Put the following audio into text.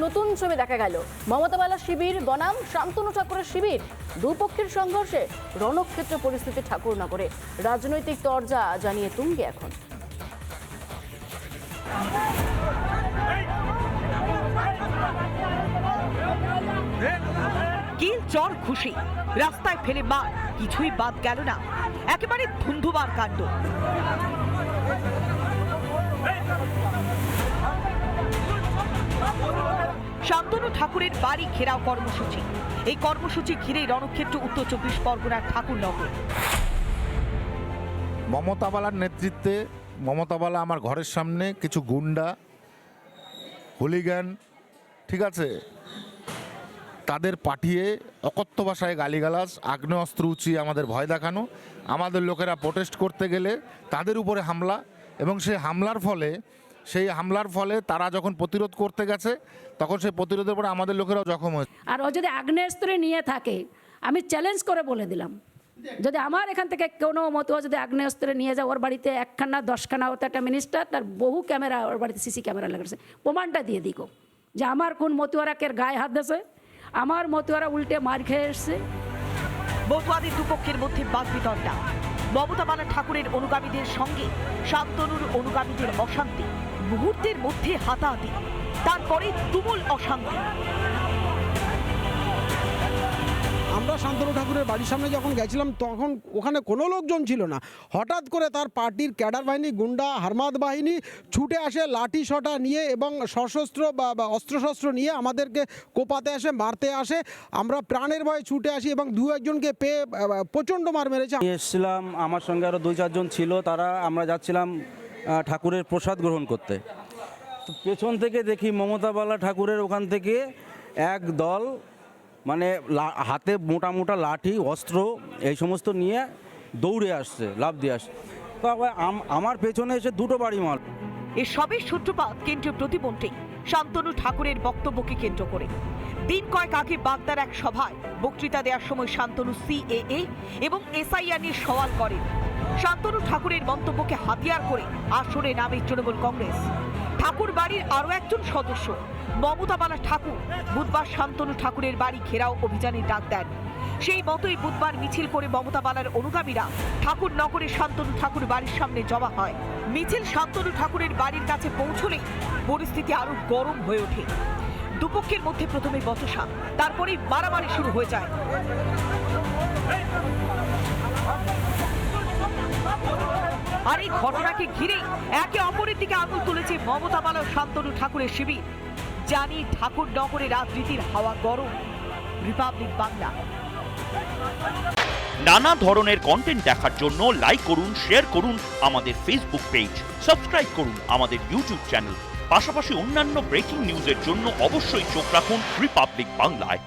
নতুন ছবি দেখা গেল। মমতা বালা শিবির বনাম শান্তনু ঠাকুরের শিবির, দুপক্ষের সংঘর্ষে রণক্ষেত্র পরিস্থিতি ঠাকুরনগরে। রাজনৈতিক তরজা জানিয়ে তুঙ্গে এখন। কিল চর খুশি, রাস্তায় ফেলে মার, কিছুই বাদ গেল না, একেবারে ধুন্ধুমার কাণ্ড। শান্তনু ঠাকুরের বাড়ি ঘেরাও কর্মসূচি। এই কর্মসূচি ঘিরে রণক্ষেত্র উত্তর 24 পরগনার ঠাকুরনগর। মমতা বালার নেতৃত্বে, মমতা বালা আমার ঘরের সামনে কিছু গুন্ডা, হুলিগান, ঠিক আছে, তাদের পাঠিয়ে অকথ্য ভাষায় গালিগালাজ, আগ্নেয়াস্ত্র উঁচিয়ে আমাদের ভয় দেখানো, আমাদের লোকেরা প্রোটেস্ট করতে গেলে তাদের উপরে হামলা, এবং সেই হামলার ফলে তারা যখন প্রতিরোধ করতে গেছে তখন সেই প্রতিরোধের পরে আমাদের লোকেরাও জখম হয়েছে। আর ও যদি আগ্নেয়াস্ত্র নিয়ে থাকে, আমি চ্যালেঞ্জ করে বলে দিলাম, যদি আমার এখান থেকে কোনো মতো যদি আগ্নেয়াস্ত্র নিয়ে যায়, ওর বাড়িতে 1খানা 10খানা, ও তো একটা মিনিস্টার, তার বহু ক্যামেরা, ওর বাড়িতে সিসি ক্যামেরা লাগাচ্ছে, প্রমাণটা দিয়ে দিকো যে আমার কোন মতুয়ারাকের গায়ে হাত দিয়েছে, আমার মতুয়ারা উল্টে মার খেয়ে এসছে। মতুয়াদের দুপক্ষের মধ্যে বাগবিতণ্ডা, মমতা বালা ঠাকুরের অনুগামীদের সঙ্গে শান্তনুর অনুগামীদের অশান্তি, মুহূর্তের মধ্যে হাতাহাতি, তারপরে তুমুল অশান্তি। আমরা শান্তনু ঠাকুরের বাড়ির সামনে যখন গেছিলাম তখন ওখানে কোনো লোকজন ছিল না। হঠাৎ করে তার পার্টির ক্যাডার বাহিনী, গুন্ডা, হারমাদ বাহিনী ছুটে আসে লাঠি সটা নিয়ে এবং সশস্ত্র বা অস্ত্রশস্ত্র নিয়ে আমাদেরকে কোপাতে আসে, মারতে আসে। আমরা প্রাণের ভয়ে ছুটে আসি এবং দু একজনকে পেয়ে প্রচণ্ড মার মেরেছে। আমি এসেছিলাম, আমার সঙ্গে আরও 2-4 জন ছিল, আমরা যাচ্ছিলাম ঠাকুরের প্রসাদ গ্রহণ করতে। তো পেছন থেকে দেখি মমতা বালা ঠাকুরের ওখান থেকে এক দল, মানে হাতে মোটা মোটা লাঠি, অস্ত্র এই সমস্ত নিয়ে দৌড়ে আসছে, লাফ দিয়ে আসছে। তো আমার পেছনে এসে দুটো বাড়ি মার। এসবের সূত্রপাত কেন্দ্রীয় প্রতিমন্ত্রী শান্তনু ঠাকুরের বক্তব্যকে কেন্দ্র করে। দিন কয়েক আগে বাগদার এক সভায় বক্তৃতা দেওয়ার সময় শান্তনু CAA এবং SIR নিয়ে সওয়াল করেন। শান্তনু ঠাকুরের মন্তব্যকে হাতিয়ার করে আসরে নামে তৃণমূল কংগ্রেস। ঠাকুর বাড়ির আরও একজন সদস্য মমতা বালা ঠাকুর বুধবার শান্তনু ঠাকুরের বাড়ি ঘেরাও অভিযানের ডাক দেন। সেই মতোই বুধবার মিছিল করে মমতা বালার অনুগামীরা ঠাকুরনগরে শান্তনু ঠাকুর বাড়ির সামনে জমা হয়। মিছিল শান্তনু ঠাকুরের বাড়ির কাছে পৌঁছলেই পরিস্থিতি আরো গরম হয়ে ওঠে। দুপক্ষের মধ্যে প্রথমে বচসা, তারপরেই মারামারি শুরু হয়ে যায়। আর এই ঘটনাকে ঘিরে একে অপরের দিকে আঙুল তুলেছে মমতা বালা ও শান্তনু ঠাকুরের শিবির। জানি ঠাকুরনগরে রাজনীতির হাওয়া গরম। রিপাবলিক বাংলা। নানা ধরনের কন্টেন্ট দেখার জন্য লাইক করুন, শেয়ার করুন আমাদের ফেসবুক পেজ, সাবস্ক্রাইব করুন আমাদের ইউটিউব চ্যানেল। পাশাপাশি অন্যান্য ব্রেকিং নিউজের জন্য অবশ্যই চোখ রাখুন রিপাবলিক বাংলায়।